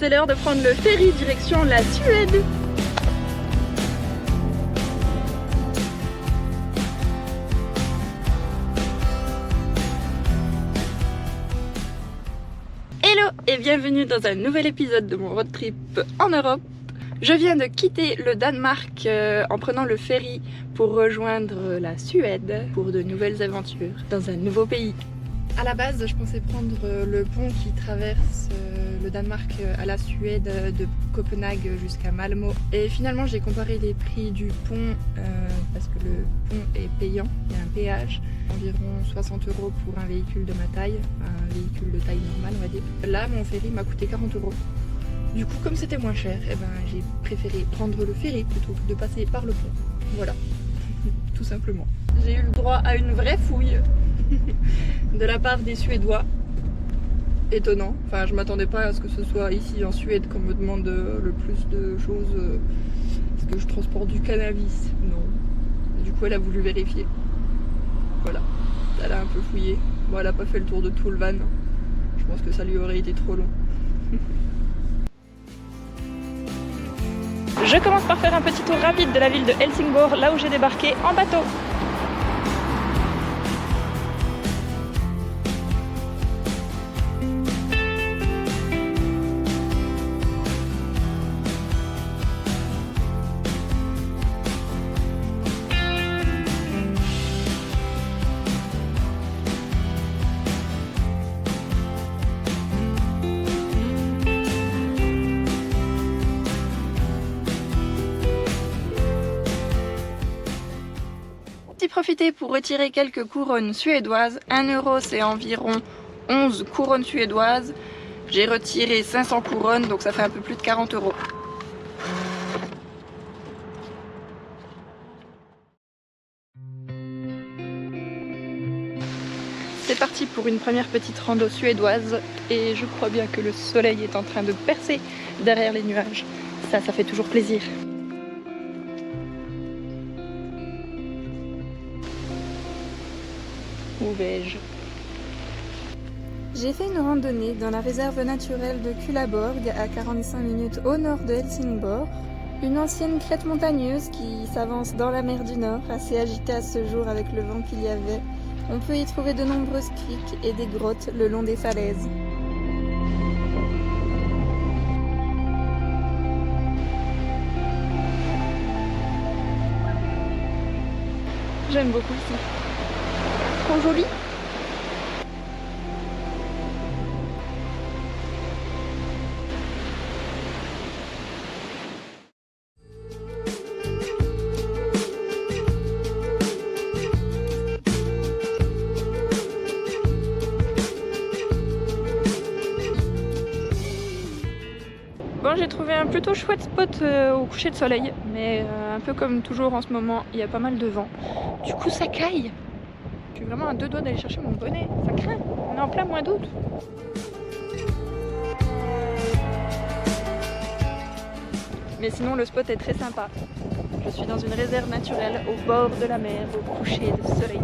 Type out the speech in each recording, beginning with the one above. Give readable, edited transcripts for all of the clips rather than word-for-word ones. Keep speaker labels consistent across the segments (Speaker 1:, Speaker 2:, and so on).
Speaker 1: c'est l'heure de prendre le ferry direction la Suède. Hello et bienvenue dans un nouvel épisode de mon road trip en Europe. Je viens de quitter le Danemark en prenant le ferry pour rejoindre la Suède pour de nouvelles aventures dans un nouveau pays. À la base, je pensais prendre le pont qui traverse le Danemark à la Suède de Copenhague jusqu'à Malmö. Et finalement, j'ai comparé les prix du pont parce que le pont est payant, il y a un péage, environ 60 € pour un véhicule de ma taille, un véhicule de taille normale, on va dire. Là, mon ferry m'a coûté 40 €. Du coup, comme c'était moins cher, j'ai préféré prendre le ferry plutôt que de passer par le pont. Voilà, tout simplement. J'ai eu le droit à une vraie fouille de la part des Suédois. Étonnant, enfin je m'attendais pas à ce que ce soit ici en Suède qu'on me demande le plus de choses. Est-ce que je transporte du cannabis? Non. Du coup elle a voulu vérifier. Voilà, elle a un peu fouillé. Bon, elle a pas fait le tour de tout le van. Je pense que ça lui aurait été trop long. Je commence par faire un petit tour rapide de la ville de Helsingborg, là où j'ai débarqué en bateau. Profiter pour retirer quelques couronnes suédoises. 1 € c'est environ 11 couronnes suédoises. J'ai retiré 500 couronnes, donc ça fait un peu plus de 40 €. C'est parti pour une première petite rando suédoise et je crois bien que le soleil est en train de percer derrière les nuages. Ça fait toujours plaisir. Où vais-je? J'ai fait une randonnée dans la réserve naturelle de Kullaborg à 45 minutes au nord de Helsingborg. Une ancienne crête montagneuse qui s'avance dans la mer du Nord, assez agitée à ce jour avec le vent qu'il y avait. On peut y trouver de nombreuses criques et des grottes le long des falaises. J'aime beaucoup ici. Trop joli. Bon, j'ai trouvé un plutôt chouette spot au coucher de soleil, mais un peu comme toujours en ce moment, il y a pas mal de vent. Du coup, ça caille. Je suis vraiment à 2 doigts d'aller chercher mon bonnet, ça craint, on est en plein mois d'août. Mais sinon le spot est très sympa. Je suis dans une réserve naturelle au bord de la mer, au coucher de soleil.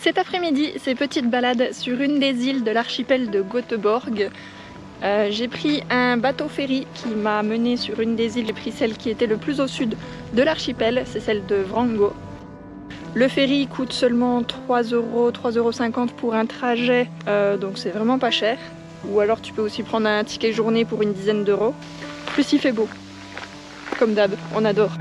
Speaker 1: Cet après-midi, c'est petite balade sur une des îles de l'archipel de Göteborg. J'ai pris un bateau ferry qui m'a mené sur une des îles. J'ai pris celle qui était le plus au sud de l'archipel, c'est celle de Vrango. Le ferry coûte seulement 3 €, 3,50 € pour un trajet, donc c'est vraiment pas cher. Ou alors tu peux aussi prendre un ticket journée pour une dizaine d'euros. Plus il fait beau, comme d'hab, on adore.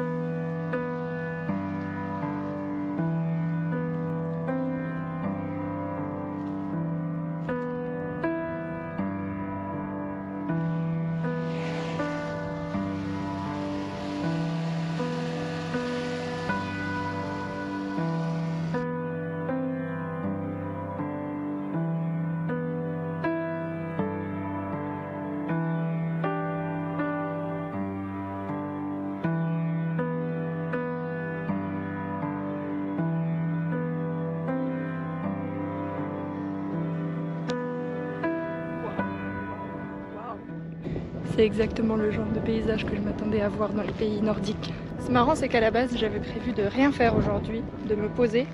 Speaker 1: C'est exactement le genre de paysage que je m'attendais à voir dans les pays nordiques. C'est marrant, c'est qu'à la base j'avais prévu de rien faire aujourd'hui, de me poser.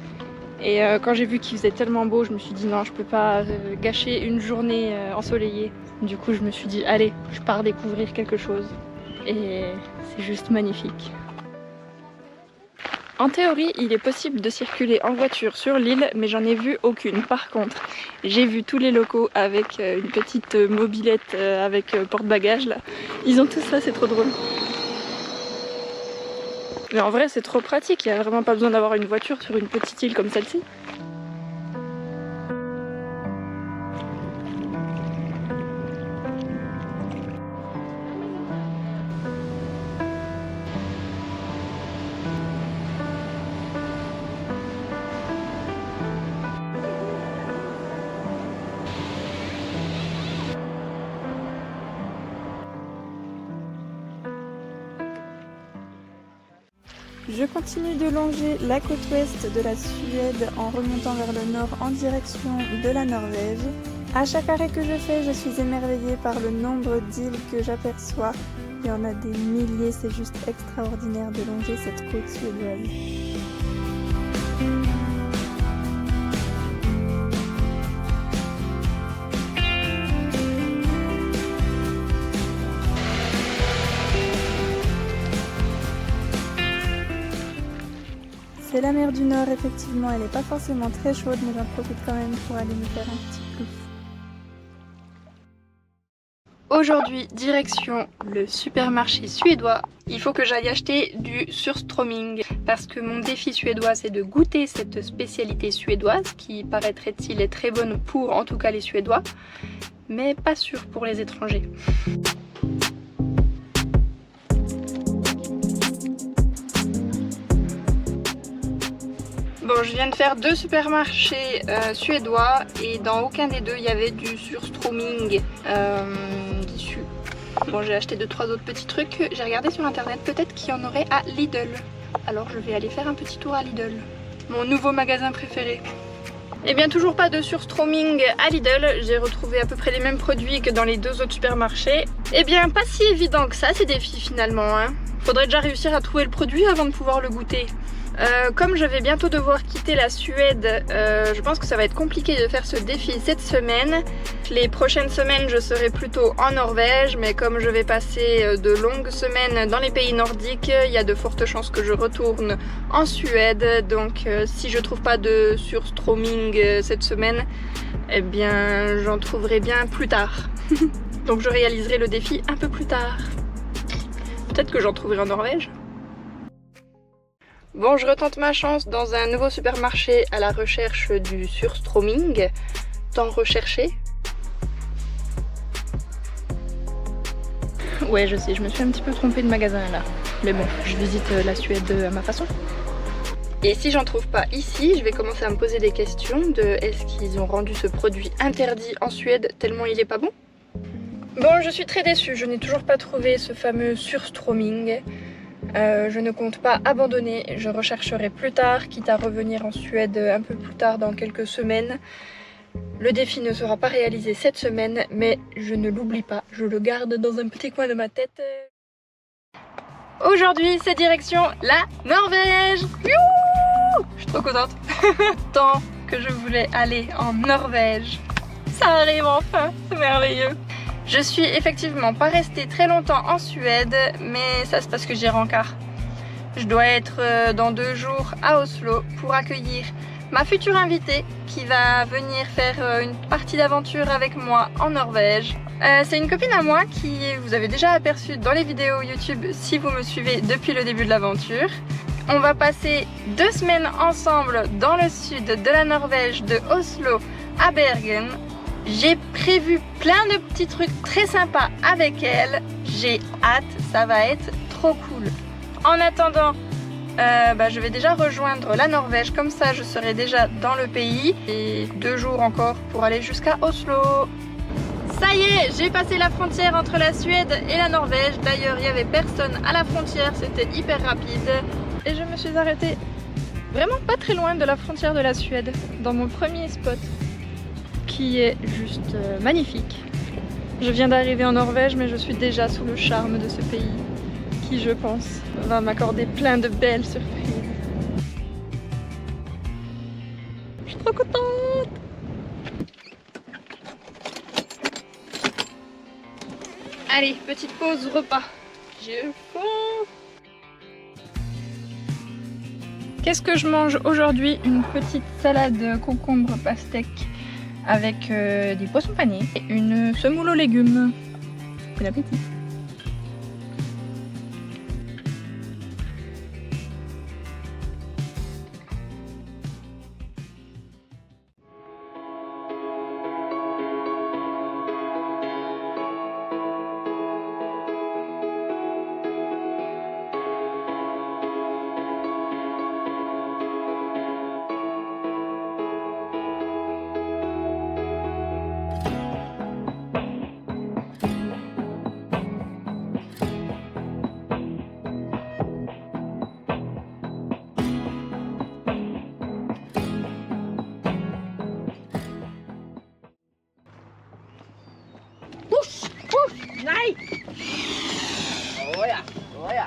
Speaker 1: Et quand j'ai vu qu'il faisait tellement beau, je me suis dit non, je peux pas gâcher une journée ensoleillée. Du coup je me suis dit allez, je pars découvrir quelque chose. Et c'est juste magnifique. En théorie, il est possible de circuler en voiture sur l'île, mais j'en ai vu aucune. Par contre, j'ai vu tous les locaux avec une petite mobilette avec porte-bagages là. Ils ont tout ça, c'est trop drôle. Mais en vrai, c'est trop pratique, il n'y a vraiment pas besoin d'avoir une voiture sur une petite île comme celle-ci. Je continue de longer la côte ouest de la Suède en remontant vers le nord en direction de la Norvège. À chaque arrêt que je fais, je suis émerveillée par le nombre d'îles que j'aperçois. Il y en a des milliers, c'est juste extraordinaire de longer cette côte suédoise. C'est la mer du Nord, effectivement, elle n'est pas forcément très chaude, mais j'en profite quand même pour aller me faire un petit plouf. Aujourd'hui, direction le supermarché suédois. Il faut que j'aille acheter du surströmming parce que mon défi suédois, c'est de goûter cette spécialité suédoise qui, paraîtrait-il, est très bonne pour, en tout cas, les Suédois, mais pas sûr pour les étrangers. Bon, je viens de faire 2 supermarchés suédois et dans aucun des deux il y avait du surströmming dessus. Bon, j'ai acheté 2-3 autres petits trucs. J'ai regardé sur internet, peut-être qu'il y en aurait à Lidl. Alors je vais aller faire un petit tour à Lidl, mon nouveau magasin préféré. Et bien toujours pas de surströmming à Lidl, j'ai retrouvé à peu près les mêmes produits que dans les 2 autres supermarchés. Et bien pas si évident que ça ces défis finalement, hein. Faudrait déjà réussir à trouver le produit avant de pouvoir le goûter. Comme je vais bientôt devoir quitter la Suède, je pense que ça va être compliqué de faire ce défi cette semaine. Les prochaines semaines je serai plutôt en Norvège, mais comme je vais passer de longues semaines dans les pays nordiques, il y a de fortes chances que je retourne en Suède. Donc si je trouve pas de surströmming cette semaine, eh bien j'en trouverai bien plus tard. Donc je réaliserai le défi un peu plus tard. Peut-être que j'en trouverai en Norvège. Bon, je retente ma chance dans un nouveau supermarché à la recherche du surströmming. Tant recherché. Ouais, je sais, je me suis un petit peu trompée de magasin là. Mais bon, je visite la Suède à ma façon. Et si j'en trouve pas ici, je vais commencer à me poser des questions de est-ce qu'ils ont rendu ce produit interdit en Suède tellement il est pas bon? Bon, je suis très déçue, je n'ai toujours pas trouvé ce fameux surströmming. Je ne compte pas abandonner, je rechercherai plus tard, quitte à revenir en Suède un peu plus tard dans quelques semaines. Le défi ne sera pas réalisé cette semaine, mais je ne l'oublie pas, je le garde dans un petit coin de ma tête. Aujourd'hui, c'est direction la Norvège. Youhou! Je suis trop contente. Tant que je voulais aller en Norvège. Ça arrive enfin, c'est merveilleux. Je suis effectivement pas restée très longtemps en Suède, mais ça c'est parce que j'ai rencard. Je dois être dans 2 jours à Oslo pour accueillir ma future invitée qui va venir faire une partie d'aventure avec moi en Norvège. C'est une copine à moi qui vous avez déjà aperçue dans les vidéos YouTube si vous me suivez depuis le début de l'aventure. On va passer 2 semaines ensemble dans le sud de la Norvège, de Oslo à Bergen. J'ai prévu plein de petits trucs très sympas avec elle. J'ai hâte, ça va être trop cool. En attendant, je vais déjà rejoindre la Norvège. Comme ça, je serai déjà dans le pays. Et 2 jours encore pour aller jusqu'à Oslo. Ça y est, j'ai passé la frontière entre la Suède et la Norvège. D'ailleurs, il n'y avait personne à la frontière, c'était hyper rapide. Et je me suis arrêtée vraiment pas très loin de la frontière de la Suède, dans mon premier spot, qui est juste magnifique. Je viens d'arriver en Norvège, mais je suis déjà sous le charme de ce pays qui, je pense, va m'accorder plein de belles surprises. Je suis trop contente! Allez, petite pause repas. J'ai faim! Qu'est-ce que je mange aujourd'hui? Une petite salade concombre pastèque avec des poissons panés et une semoule aux légumes. Bon appétit!
Speaker 2: Nej! Såja, såja.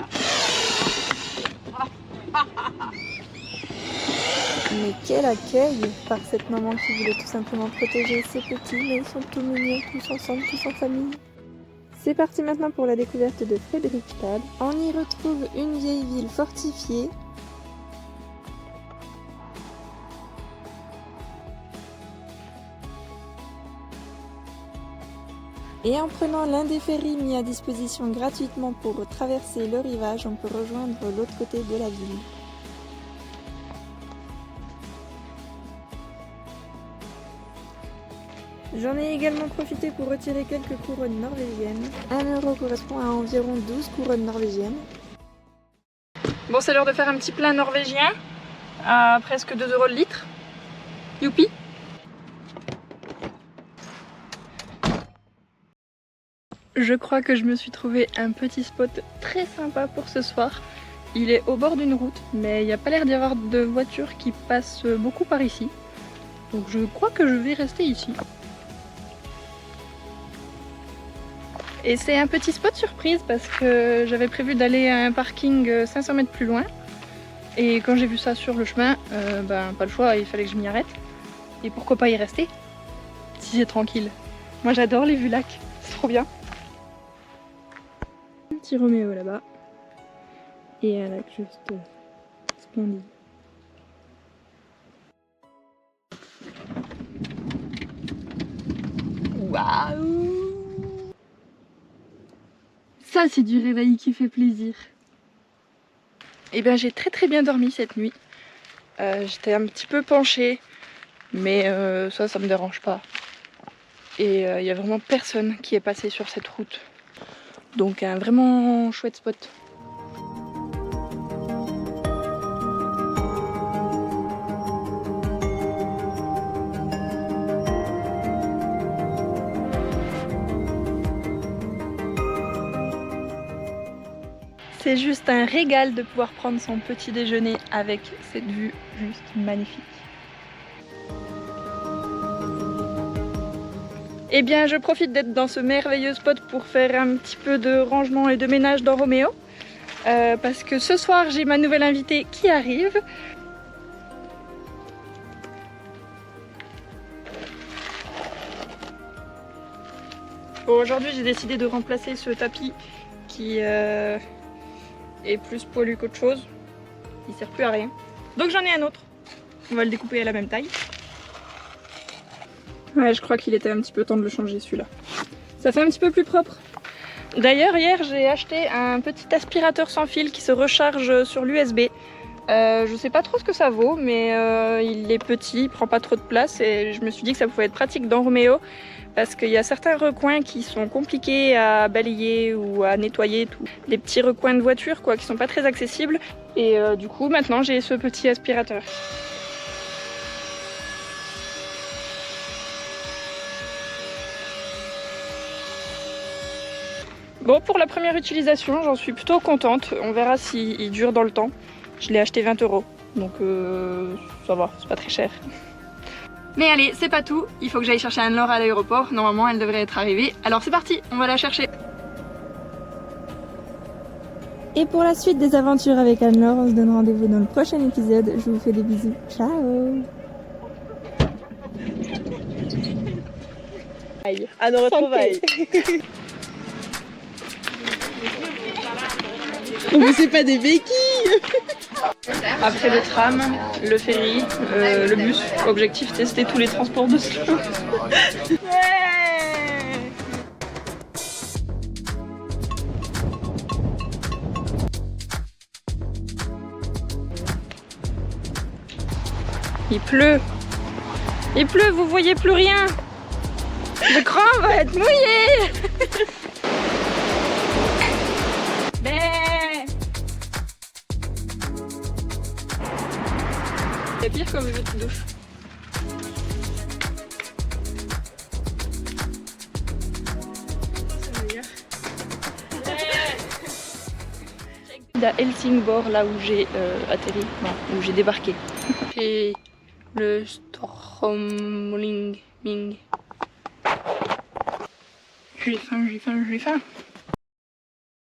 Speaker 1: Mais quel accueil par cette maman qui voulait tout simplement protéger ses petits, mais ils sont tout mignons, tous ensemble, tous en famille. C'est parti maintenant pour la découverte de Fredrikstad. On y retrouve une vieille ville fortifiée. Et en prenant l'un des ferries mis à disposition gratuitement pour traverser le rivage, on peut rejoindre l'autre côté de la ville. J'en ai également profité pour retirer quelques couronnes norvégiennes. 1 euro correspond à environ 12 couronnes norvégiennes. Bon, c'est l'heure de faire un petit plein norvégien à presque 2 euros le litre. Youpi! Je crois que je me suis trouvé un petit spot très sympa pour ce soir. Il est au bord d'une route, mais il n'y a pas l'air d'y avoir de voitures qui passent beaucoup par ici. Donc je crois que je vais rester ici. Et c'est un petit spot surprise parce que j'avais prévu d'aller à un parking 500 mètres plus loin. Et quand j'ai vu ça sur le chemin, pas le choix, il fallait que je m'y arrête. Et pourquoi pas y rester si c'est tranquille. Moi j'adore les vues lac, c'est trop bien. Un petit Roméo là-bas. Et un lac juste splendide. Waouh! Ça c'est du réveil qui fait plaisir. Et bien j'ai très bien dormi cette nuit. J'étais un petit peu penchée, mais ça me dérange pas. Et il n'y a vraiment personne qui est passé sur cette route. Donc un vraiment chouette spot. C'est juste un régal de pouvoir prendre son petit déjeuner avec cette vue juste magnifique. Eh bien, je profite d'être dans ce merveilleux spot pour faire un petit peu de rangement et de ménage dans Roméo. Parce que ce soir, j'ai ma nouvelle invitée qui arrive. Bon, aujourd'hui, j'ai décidé de remplacer ce tapis qui est plus poilu qu'autre chose. Il sert plus à rien. Donc j'en ai un autre. On va le découper à la même taille. Ouais, je crois qu'il était un petit peu temps de le changer celui-là. Ça fait un petit peu plus propre. D'ailleurs, hier, j'ai acheté un petit aspirateur sans fil qui se recharge sur l'USB. Je sais pas trop ce que ça vaut, mais il est petit, il prend pas trop de place et je me suis dit que ça pouvait être pratique dans Roméo parce qu'il y a certains recoins qui sont compliqués à balayer ou à nettoyer, tout. Des petits recoins de voiture quoi, qui sont pas très accessibles et du coup maintenant j'ai ce petit aspirateur. Bon, pour la première utilisation, j'en suis plutôt contente. On verra s'il dure dans le temps. Je l'ai acheté 20 €, donc ça va, c'est pas très cher. Mais allez, c'est pas tout, il faut que j'aille chercher Anne-Laure à l'aéroport, normalement elle devrait être arrivée. Alors c'est parti, on va la chercher. Et pour la suite des aventures avec Anne-Laure, on se donne rendez-vous dans le prochain épisode. Je vous fais des bisous. Ciao.
Speaker 2: À nos retrouvailles. Mais c'est pas des béquilles.
Speaker 1: Après le tram, le ferry, le bus, objectif tester tous les transports de Oslo. Il pleut. Il pleut, vous voyez plus rien. L'écran va être mouillé. C'est pire comme jeu de douche. À Helsingborg, là où j'ai atterri, non, où j'ai débarqué. Et le Stromling. J'ai faim.